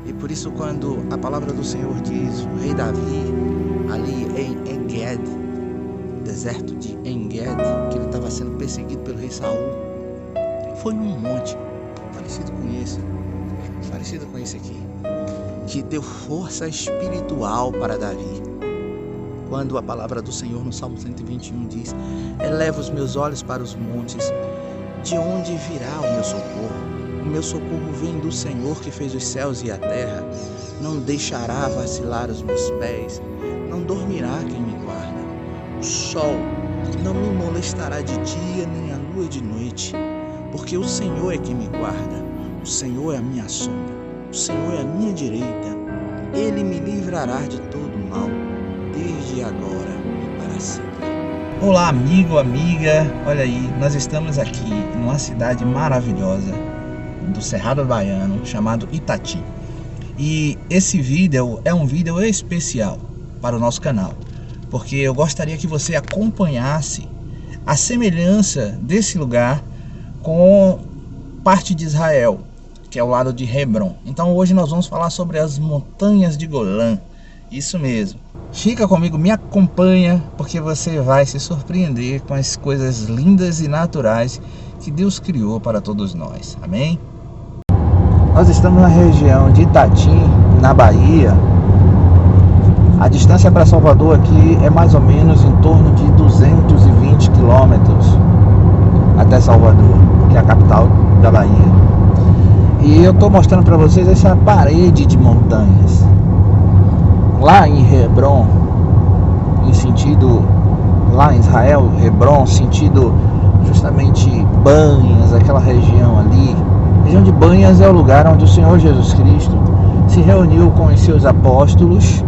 E por isso, quando a palavra do Senhor diz, o rei Davi, ali em Enged, deserto de Enged, que ele estava sendo perseguido pelo rei Saul, foi num monte parecido com esse aqui, que deu força espiritual para Davi. Quando a palavra do Senhor no Salmo 121 diz: eleva os meus olhos para os montes, de onde virá o meu socorro? O meu socorro vem do Senhor que fez os céus e a terra. Não deixará vacilar os meus pés, não dormirá quem me guarda. O sol não me molestará de dia, nem a lua de noite, porque o Senhor é quem me guarda. O Senhor é a minha sombra, o Senhor é a minha direita. Ele me livrará de todo mal, desde agora e para sempre. Olá, amigo, amiga. Olha aí, nós estamos aqui numa cidade maravilhosa do Cerrado Baiano, chamado Itati. E esse vídeo é um vídeo especial para o nosso canal, porque eu gostaria que você acompanhasse a semelhança desse lugar com parte de Israel, que é o lado de Hebron. Então hoje nós vamos falar sobre as montanhas de Golã. Isso mesmo. Fica comigo, me acompanha, porque você vai se surpreender com as coisas lindas e naturais que Deus criou para todos nós. Amém? Nós estamos na região de Itati, na Bahia. A distância para Salvador aqui é mais ou menos em torno de 220 quilômetros até Salvador, que é a capital da Bahia. E eu estou mostrando para vocês essa parede de montanhas. Lá em Hebron, em sentido, lá em Israel, Hebron, sentido justamente Banhas, aquela região ali. A região de Banhas é o lugar onde o Senhor Jesus Cristo se reuniu com os seus apóstolos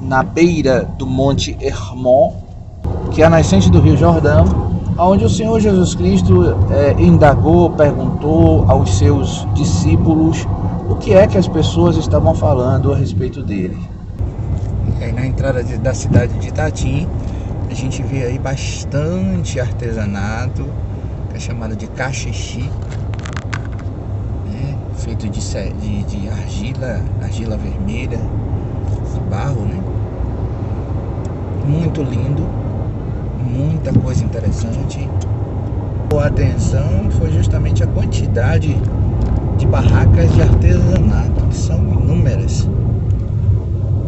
na beira do Monte Hermon, que é a nascente do Rio Jordão, onde o Senhor Jesus Cristo indagou, perguntou aos seus discípulos o que é que as pessoas estavam falando a respeito dele. E aí, na entrada da cidade de Itati, a gente vê aí bastante artesanato, que é chamado de cachixi, né? Feito de argila vermelha, de barro, né? Muito lindo, muita coisa interessante. A atenção foi justamente a quantidade de barracas de artesanato, que são inúmeras,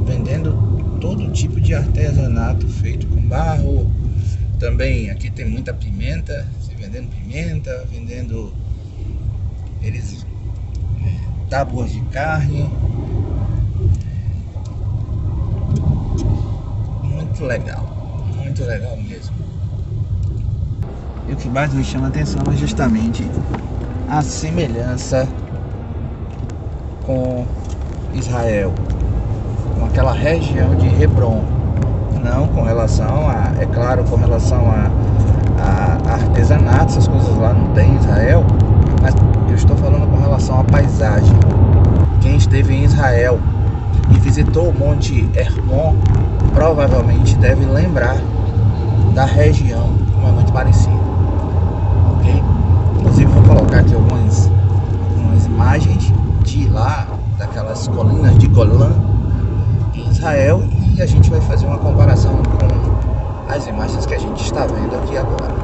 vendendo todo tipo de artesanato feito com barro. Também aqui tem muita pimenta, vendendo tábuas de carne. Muito legal mesmo. E o que mais me chama a atenção é justamente a semelhança com Israel, com aquela região de Hebron, não com relação a, é claro, com relação a artesanato, essas coisas lá não tem em Israel, mas eu estou falando com relação à paisagem. Quem esteve em Israel e visitou o Monte Hermon provavelmente deve lembrar da região, como é muito parecido, ok? Inclusive vou colocar aqui algumas imagens de lá, daquelas colinas de Golã em Israel, e a gente vai fazer uma comparação com as imagens que a gente está vendo aqui agora.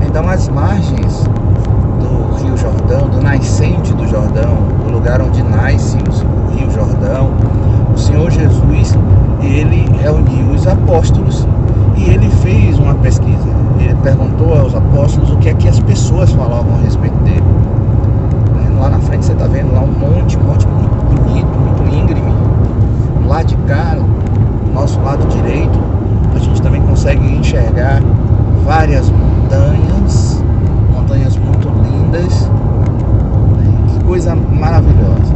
Então, as margens do Rio Jordão, do nascente do Jordão, o lugar onde nasce o Rio Jordão, o Senhor Jesus, ele reuniu os apóstolos e ele fez uma pesquisa. Ele perguntou aos apóstolos o que é que as pessoas falavam a respeito dele. Lá na frente você está vendo lá um monte muito bonito, muito íngreme. Lá de cá, do nosso lado direito, a gente também consegue enxergar várias montanhas muito lindas. Que coisa maravilhosa,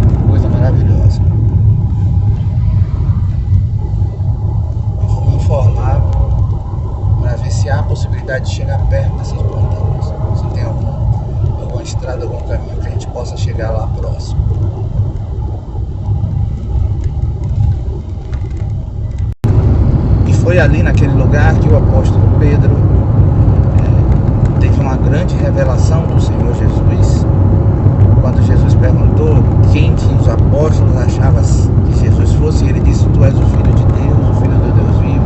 Eu vou me informar para ver se há a possibilidade de chegar perto dessas montanhas, se tem alguma estrada, algum caminho que a gente possa chegar lá próximo. E foi ali naquele lugar que o apóstolo Pedro teve uma grande revelação do Senhor Jesus, quando Jesus perguntou apóstolos achavam que Jesus fosse, ele disse: tu és o Filho de Deus, o Filho do Deus vivo.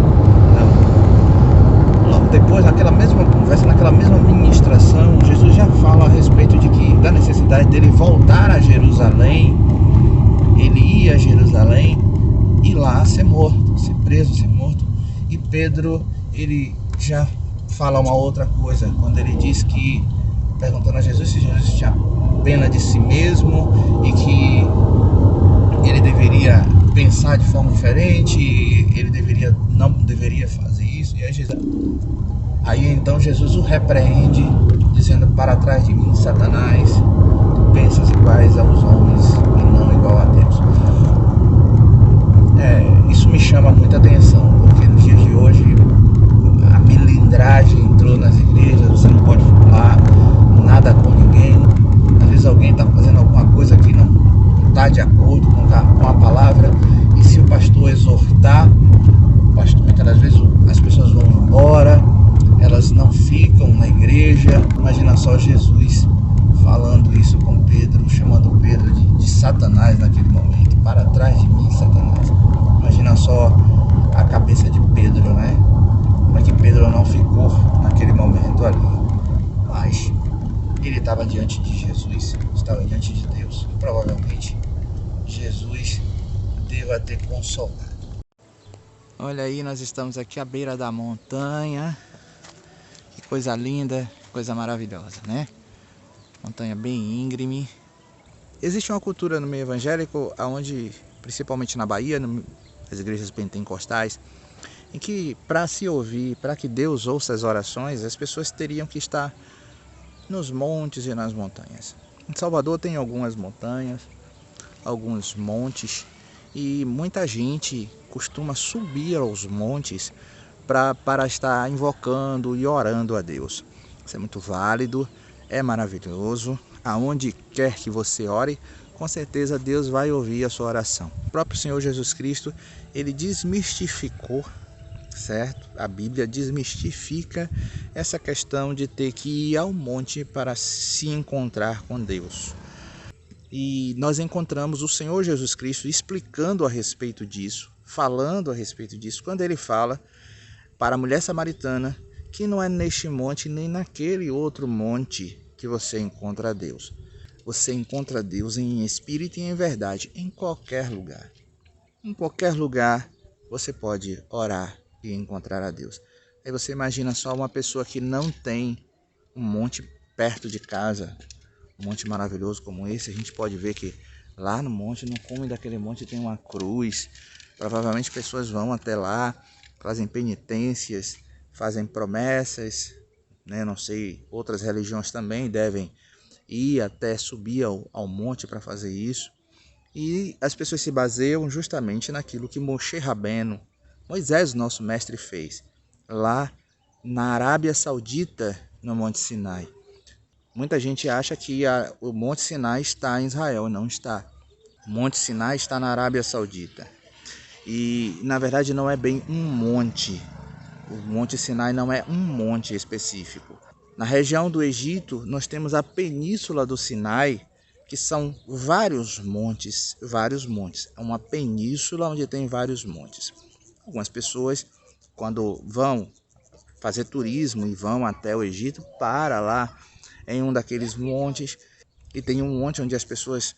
Não. Logo depois, naquela mesma conversa, naquela mesma ministração, Jesus já fala a respeito da necessidade dele voltar a Jerusalém. Ele ia a Jerusalém e lá ser morto, ser preso, ser morto. E Pedro, ele já fala uma outra coisa, quando ele diz que, perguntando a Jesus se Jesus tinha pena de si mesmo e que ele deveria pensar de forma diferente, ele não deveria fazer isso. E aí então Jesus o repreende, dizendo: para trás de mim, Satanás, tu pensas iguais aos homens e não igual a Deus. Isso me chama muita atenção, porque nos dias de hoje a milindragem entrou nas igrejas, você não pode falar nada com ninguém. Às vezes alguém está fazendo alguma coisa que não está de acordo com a palavra, e se o pastor exortar, muitas das vezes as pessoas vão embora, elas não ficam na igreja. Imagina só Jesus falando isso com Pedro, chamando Pedro de Satanás naquele momento: para trás de mim, Satanás. Imagina só a cabeça de Pedro, né? Como é que Pedro não ficou naquele momento ali? Mas ele estava diante de Jesus, estava diante de Deus. Provavelmente Jesus deva ter consolado. Olha aí, nós estamos aqui à beira da montanha. Que coisa linda, coisa maravilhosa, né? Montanha bem íngreme. Existe uma cultura no meio evangélico, onde, principalmente na Bahia, nas igrejas pentecostais, em que, para se ouvir, para que Deus ouça as orações, as pessoas teriam que estar nos montes e nas montanhas. Em Salvador tem algumas montanhas, alguns montes, e muita gente costuma subir aos montes para estar invocando e orando a Deus. Isso é muito válido, é maravilhoso. Aonde quer que você ore, com certeza Deus vai ouvir a sua oração. O próprio Senhor Jesus Cristo, ele desmistificou, certo? A Bíblia desmistifica essa questão de ter que ir ao monte para se encontrar com Deus. E nós encontramos o Senhor Jesus Cristo explicando a respeito disso, falando a respeito disso, quando ele fala para a mulher samaritana que não é neste monte nem naquele outro monte que você encontra Deus. Você encontra Deus em espírito e em verdade, em qualquer lugar. Em qualquer lugar você pode orar e encontrar a Deus. Aí você imagina só uma pessoa que não tem um monte perto de casa, um monte maravilhoso como esse. A gente pode ver que lá no monte, no cume daquele monte, tem uma cruz. Provavelmente pessoas vão até lá, fazem penitências, fazem promessas, né? Não sei, outras religiões também devem ir até subir ao monte para fazer isso. E as pessoas se baseiam justamente naquilo que Moshe Rabbeinu, Moisés, nosso mestre, fez lá na Arábia Saudita, no Monte Sinai. Muita gente acha que o Monte Sinai está em Israel, não está. O Monte Sinai está na Arábia Saudita. E na verdade não é bem um monte. O Monte Sinai não é um monte específico. Na região do Egito, nós temos a Península do Sinai, que são vários montes. É uma península onde tem vários montes. Algumas pessoas, quando vão fazer turismo e vão até o Egito, para lá em um daqueles montes, e tem um monte onde as pessoas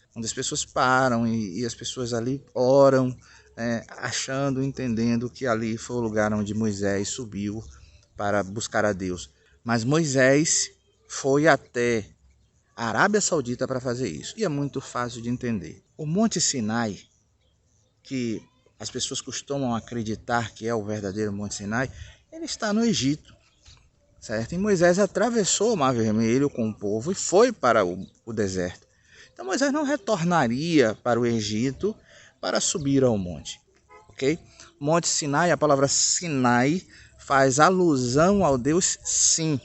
param e as pessoas ali oram, achando, entendendo que ali foi o lugar onde Moisés subiu para buscar a Deus. Mas Moisés foi até a Arábia Saudita para fazer isso. E é muito fácil de entender. O Monte Sinai, que as pessoas costumam acreditar que é o verdadeiro Monte Sinai, ele está no Egito, certo? E Moisés atravessou o Mar Vermelho com o povo e foi para o deserto. Então Moisés não retornaria para o Egito para subir ao monte, ok? Monte Sinai, a palavra Sinai faz alusão ao Deus Sim,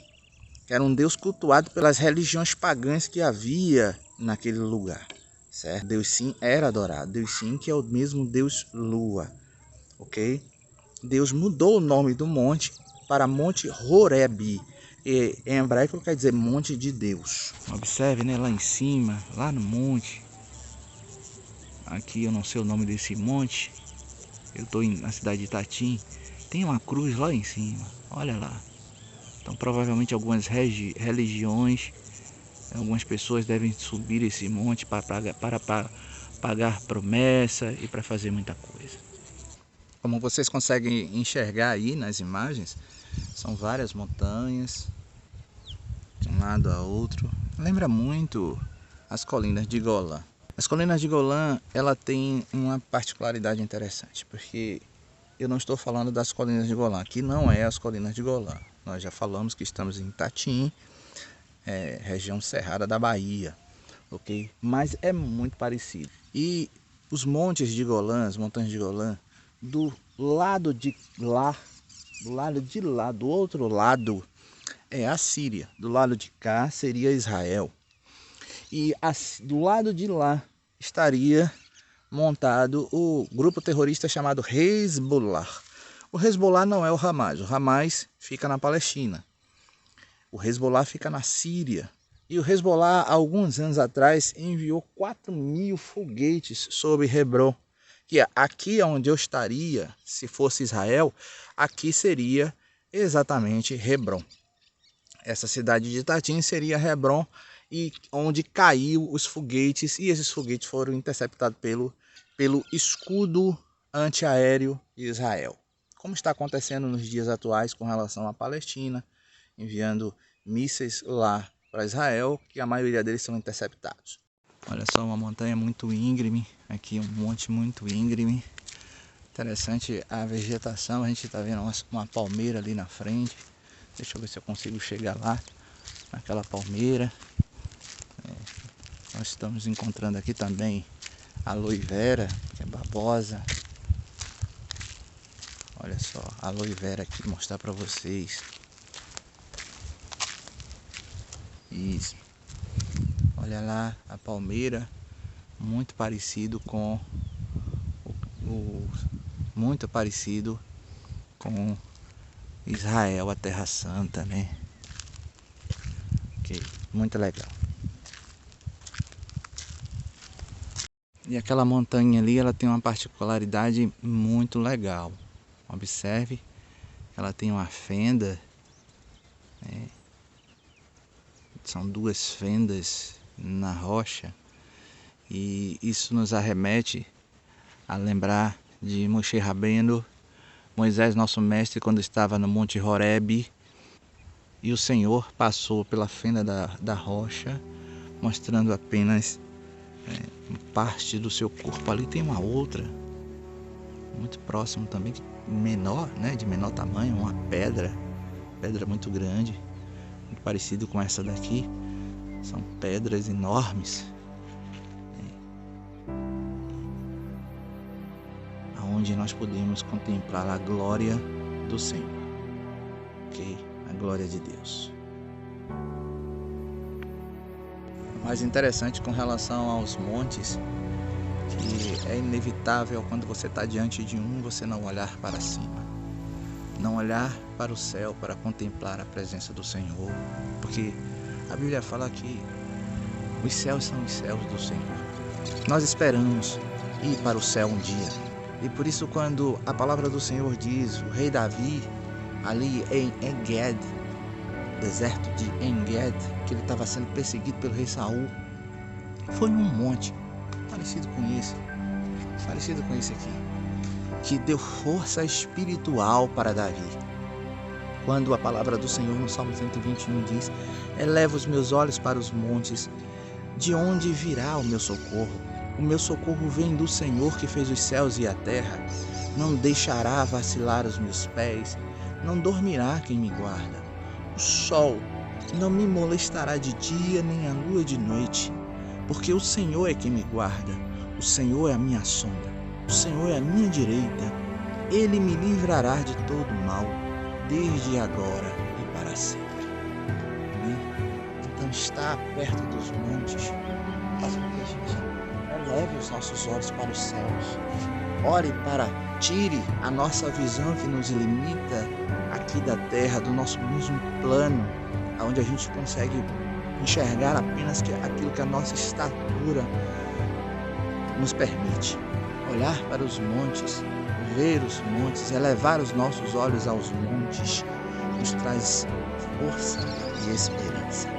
que era um Deus cultuado pelas religiões pagãs que havia naquele lugar, certo? Deus Sim era adorado, Deus Sim que é o mesmo Deus Lua, ok? Deus mudou o nome do monte para Monte Horeb, e em hebraico quer dizer monte de Deus. Observe, né, lá em cima, lá no monte, aqui eu não sei o nome desse monte, eu estou na cidade de Itatim, tem uma cruz lá em cima, olha lá. Então provavelmente algumas religiões, algumas pessoas devem subir esse monte para pagar promessa e para fazer muita coisa. Como vocês conseguem enxergar aí nas imagens, são várias montanhas, de um lado a outro. Lembra muito as colinas de Golã. As colinas de Golã, ela tem uma particularidade interessante, porque eu não estou falando das colinas de Golã, aqui não é as colinas de Golã. Nós já falamos que estamos em Itatim, região cerrada da Bahia, ok? Mas é muito parecido. E os montes de Golã, as montanhas de Golã, do lado de lá, do outro lado é a Síria, do lado de cá seria Israel. E do lado de lá estaria montado o grupo terrorista chamado Hezbollah. O Hezbollah não é o Hamas. O Hamas fica na Palestina. O Hezbollah fica na Síria. E o Hezbollah, há alguns anos atrás, enviou 4.000 foguetes sobre Hebron. Que aqui onde eu estaria, se fosse Israel, aqui seria exatamente Hebron. Essa cidade de Itatim seria Hebron, e onde caiu os foguetes, e esses foguetes foram interceptados pelo escudo antiaéreo de Israel. Como está acontecendo nos dias atuais com relação à Palestina, enviando mísseis lá para Israel, que a maioria deles são interceptados. Olha só, uma montanha muito íngreme, aqui um monte muito íngreme. Interessante a vegetação, a gente está vendo uma palmeira ali na frente. Deixa eu ver se eu consigo chegar lá, naquela palmeira. Nós estamos encontrando aqui também aloe vera, que é babosa. Olha só, aloe vera aqui, vou mostrar para vocês. Isso. Olha lá a palmeira, muito parecido com muito parecido com Israel, a Terra Santa, né? Ok, muito legal. E aquela montanha ali, ela tem uma particularidade muito legal. Observe, ela tem uma fenda, né? São duas fendas na rocha, e isso nos arremete a lembrar de Moshe Rabbeinu, Moisés, nosso mestre, quando estava no Monte Horebe, e o Senhor passou pela fenda da rocha, mostrando apenas parte do seu corpo. Ali tem uma outra, muito próximo também, menor, né, de menor tamanho, uma pedra muito grande, muito parecido com essa daqui. São pedras enormes, aonde nós podemos contemplar a glória do Senhor, ok? A glória de Deus. O mais interessante com relação aos montes, que é inevitável quando você está diante de você não olhar para cima, não olhar para o céu para contemplar a presença do Senhor, porque a Bíblia fala que os céus são os céus do Senhor. Nós esperamos ir para o céu um dia, e por isso quando a palavra do Senhor diz, o rei Davi, ali em Enged, deserto de Enged, que ele estava sendo perseguido pelo rei Saul, foi num monte parecido com esse aqui, que deu força espiritual para Davi. Quando a palavra do Senhor no Salmo 121 diz, eleva os meus olhos para os montes, de onde virá o meu socorro? O meu socorro vem do Senhor que fez os céus e a terra. Não deixará vacilar os meus pés, não dormirá quem me guarda. O sol não me molestará de dia, nem a lua de noite, porque o Senhor é quem me guarda. O Senhor é a minha sombra, o Senhor é a minha direita. Ele me livrará de todo mal, desde agora e para sempre. Então, estar perto dos montes faz com que a gente eleve os nossos olhos para os céus. Ore tire a nossa visão que nos limita aqui da terra, do nosso mesmo plano, onde a gente consegue enxergar apenas aquilo que a nossa estatura nos permite olhar para os montes, ver os montes, elevar os nossos olhos aos montes, nos traz força e esperança.